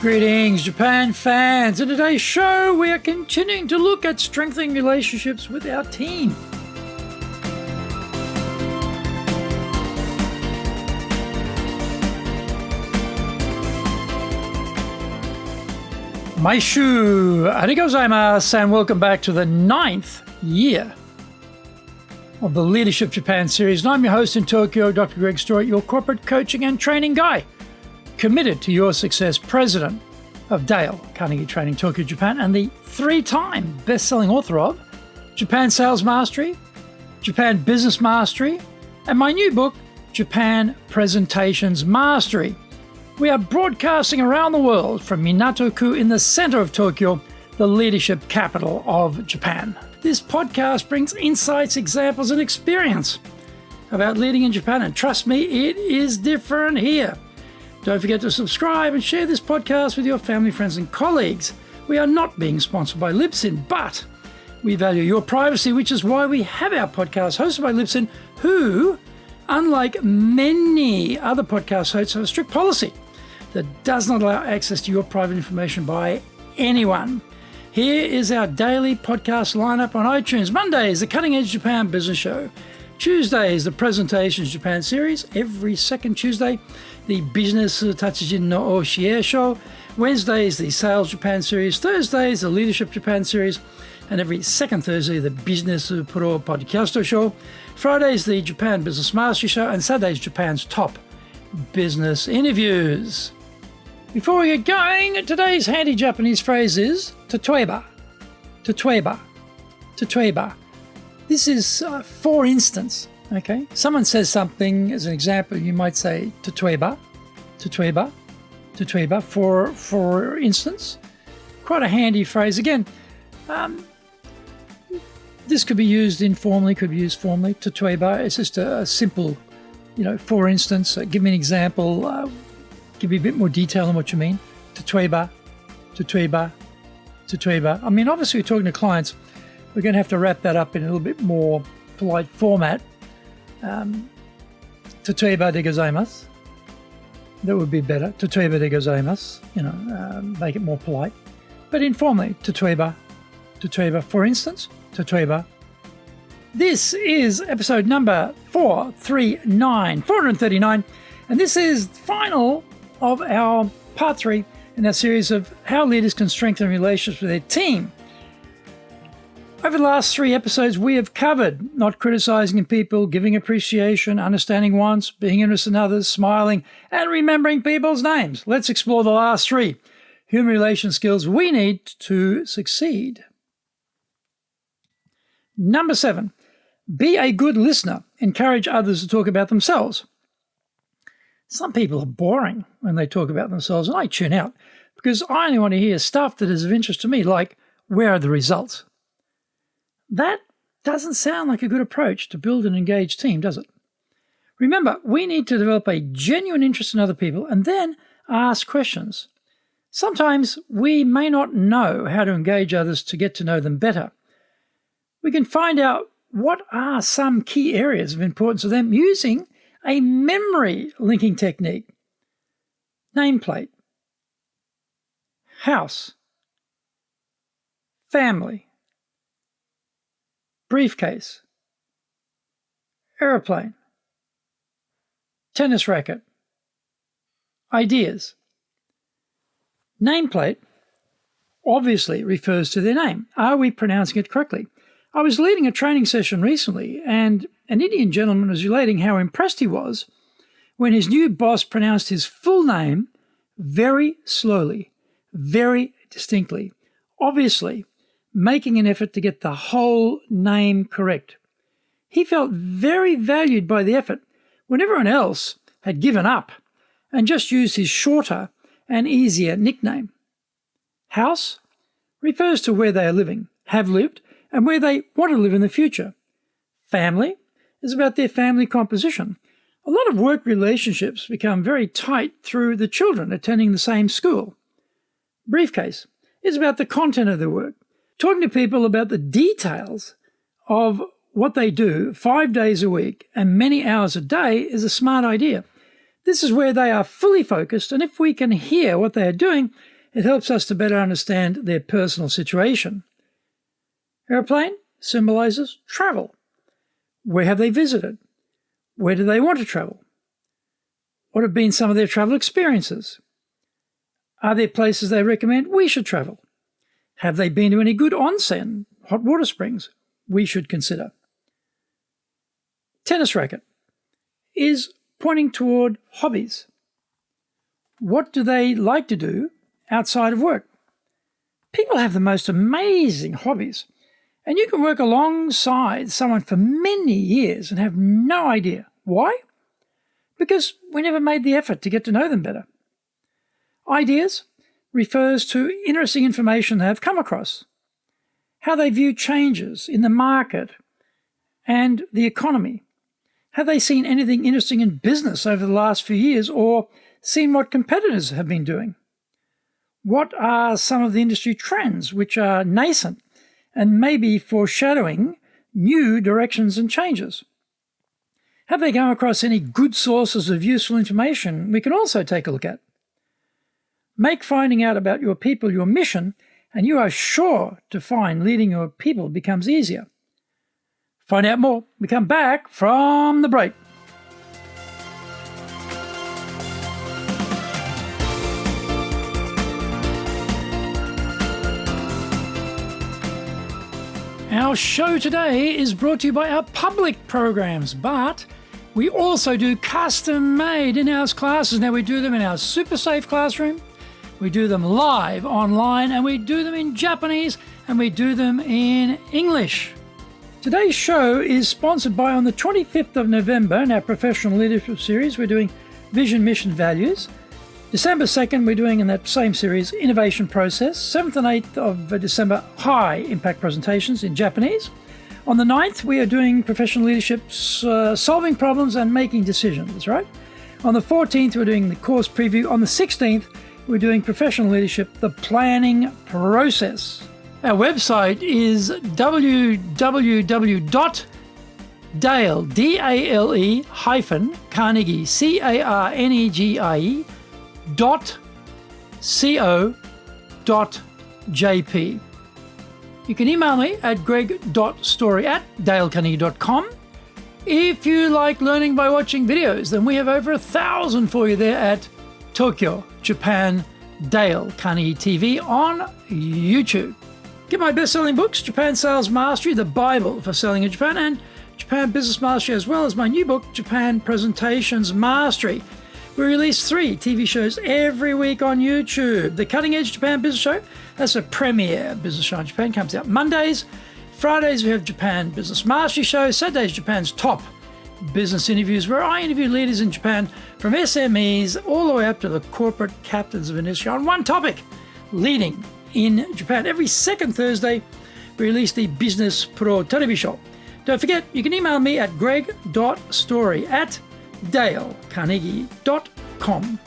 Greetings, Japan fans. In today's show, we are continuing to look at strengthening relationships with our team. Maishu, arigatou gozaimasu, and welcome back to the 9th year of the Leadership Japan series. And I'm your host in Tokyo, Dr. Greg Stewart, your corporate coaching and training guy, committed to your success, president of Dale Carnegie Training Tokyo, Japan, and the 3-time best-selling author of Japan Sales Mastery, Japan Business Mastery, and my new book, Japan Presentations Mastery. We are broadcasting around the world from Minato-ku in the center of Tokyo, the leadership capital of Japan. This podcast brings insights, examples, and experience about leading in Japan, and trust me, it is different here. Don't forget to subscribe and share this podcast with your family, friends, and colleagues. We are not being sponsored by Libsyn, but we value your privacy, which is why we have our podcast hosted by Libsyn, who, unlike many other podcast hosts, have a strict policy that does not allow access to your private information by anyone. Here is our daily podcast lineup on iTunes. Mondays, the Cutting Edge Japan Business Show. Tuesdays, the Presentations Japan series. Every second Tuesday, the Business Tatsujin no Oshie Show. Wednesdays, the Sales Japan series. Thursdays, the Leadership Japan series. And every second Thursday, the Business Pro Podcast Show. Fridays, the Japan Business Mastery Show. And Saturdays, Japan's top business interviews. Before we get going, today's handy Japanese phrase is "totoeba." Totoeba. Totoeba. This is for instance, okay? Someone says something, as an example, you might say "totoeba," "totoeba," "totoeba," for instance. Quite a handy phrase. Again, this could be used informally, could be used formally. "Totoeba," it's just a simple, for instance, give me an example, give me a bit more detail on what you mean. "Totoeba," "totoeba," "totoeba." I mean, obviously, we're talking to clients. We're going to have to wrap that up in a little bit more polite format. "Totoeba de gozaimasu." That would be better. "Totoeba de gozaimasu." Make it more polite. But informally, "Totoeba," "totoeba." For instance, "Totoeba." This is episode number 439, and this is final of our part 3 in our series of how leaders can strengthen relationships with their team. Over the last 3 episodes, we have covered not criticizing people, giving appreciation, understanding wants, being interested in others, smiling, and remembering people's names. Let's explore the last 3 human relation skills we need to succeed. Number 7, be a good listener. Encourage others to talk about themselves. Some people are boring when they talk about themselves, and I tune out because I only want to hear stuff that is of interest to me, like, where are the results? That doesn't sound like a good approach to build an engaged team, does it? Remember, we need to develop a genuine interest in other people and then ask questions. Sometimes we may not know how to engage others to get to know them better. We can find out what are some key areas of importance to them using a memory linking technique. Nameplate, house, family, briefcase, aeroplane, tennis racket, ideas. Nameplate obviously refers to their name. Are we pronouncing it correctly? I was leading a training session recently, and an Indian gentleman was relating how impressed he was when his new boss pronounced his full name very slowly, very distinctly, obviously making an effort to get the whole name correct. He felt very valued by the effort when everyone else had given up and just used his shorter and easier nickname. House refers to where they are living, have lived, and where they want to live in the future. Family is about their family composition. A lot of work relationships become very tight through the children attending the same school. Briefcase is about the content of their work. Talking to people about the details of what they do 5 days a week and many hours a day is a smart idea. This is where they are fully focused, and if we can hear what they are doing, it helps us to better understand their personal situation. Airplane symbolizes travel. Where have they visited? Where do they want to travel? What have been some of their travel experiences? Are there places they recommend we should travel? Have they been to any good onsen, hot water springs we should consider? Tennis racket is pointing toward hobbies. What do they like to do outside of work? People have the most amazing hobbies, and you can work alongside someone for many years and have no idea. Why? Because we never made the effort to get to know them better. Ideas refers to interesting information they have come across, how they view changes in the market and the economy. Have they seen anything interesting in business over the last few years, or seen what competitors have been doing? What are some of the industry trends which are nascent and maybe foreshadowing new directions and changes? Have they come across any good sources of useful information we can also take a look at? Make finding out about your people your mission, and you are sure to find leading your people becomes easier. Find out more. We come back from the break. Our show today is brought to you by our public programs, but we also do custom-made in-house classes. Now, we do them in our super safe classroom, we do them live online, and we do them in Japanese, and we do them in English. Today's show is sponsored by, on the 25th of November, in our professional leadership series, we're doing Vision, Mission, Values. December 2nd, we're doing in that same series, Innovation Process. 7th and 8th of December, High Impact Presentations in Japanese. On the 9th, we are doing Professional Leadership, Solving Problems and Making Decisions, right? On the 14th, we're doing the course preview. On the 16th, we're doing Professional Leadership, the Planning Process. Our website is www.dale, D-A-L-E hyphen Carnegie, C-A-R-N-E-G-I-E .co.jp. You can email me at greg.story@dalecarnegie.com. If you like learning by watching videos, then we have over 1,000 for you there at Tokyo, Japan, Dale Carnegie TV on YouTube. Get my best-selling books, Japan Sales Mastery, the Bible for selling in Japan, and Japan Business Mastery, as well as my new book, Japan Presentations Mastery. We release 3 TV shows every week on YouTube. The Cutting Edge Japan Business Show, that's a premiere business show in Japan, comes out Mondays. Fridays we have Japan Business Mastery Show. Saturdays, Japan's top business interviews, where I interview leaders in Japan from SMEs all the way up to the corporate captains of industry on one topic, leading in Japan. Every second Thursday, we release the Business Pro Television Show. Don't forget, you can email me at greg.story@dalecarnegie.com.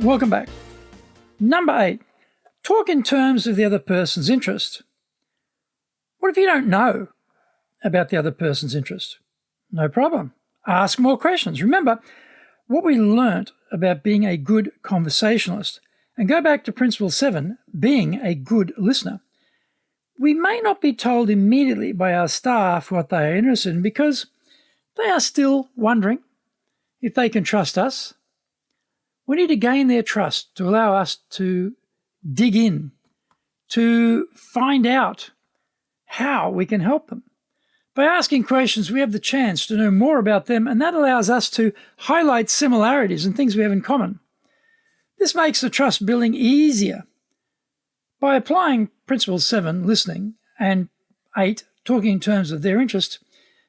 Welcome back. Number 8, talk in terms of the other person's interest. What if you don't know about the other person's interest? No problem. Ask more questions. Remember what we learnt about being a good conversationalist, and go back to Principle 7, being a good listener. We may not be told immediately by our staff what they are interested in because they are still wondering if they can trust us. We need to gain their trust to allow us to dig in, to find out how we can help them. By asking questions, we have the chance to know more about them, and that allows us to highlight similarities and things we have in common. This makes the trust building easier. By applying Principle 7, listening, and 8, talking in terms of their interest,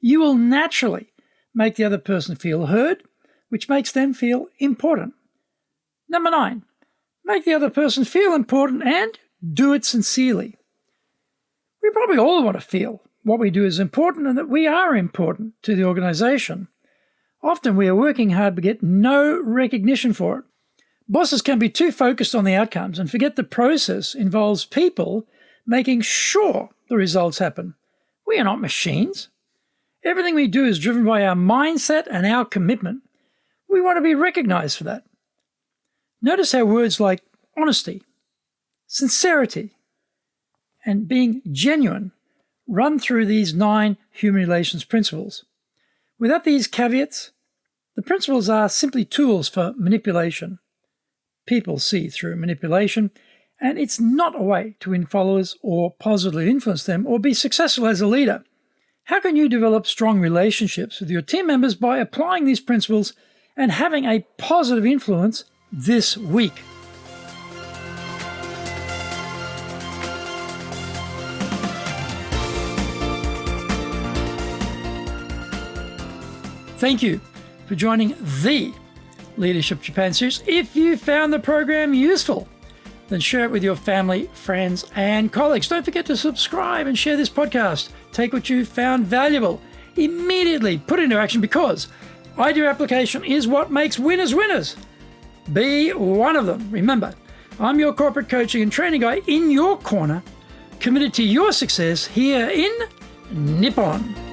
you will naturally make the other person feel heard, which makes them feel important. Number 9, make the other person feel important and do it sincerely. We probably all want to feel what we do is important and that we are important to the organization. Often we are working hard but get no recognition for it. Bosses can be too focused on the outcomes and forget the process involves people making sure the results happen. We are not machines. Everything we do is driven by our mindset and our commitment. We want to be recognized for that. Notice how words like honesty, sincerity, and being genuine run through these 9 human relations principles. Without these caveats, the principles are simply tools for manipulation. People see through manipulation, and it's not a way to win followers or positively influence them or be successful as a leader. How can you develop strong relationships with your team members by applying these principles and having a positive influence this week? Thank you for joining the Leadership Japan series. If you found the program useful, then share it with your family, friends, and colleagues. Don't forget to subscribe and share this podcast. Take what you found valuable, immediately put it into action, because idea application is what makes winners winners. Be one of them. Remember, I'm your corporate coaching and training guy in your corner, committed to your success here in Nippon.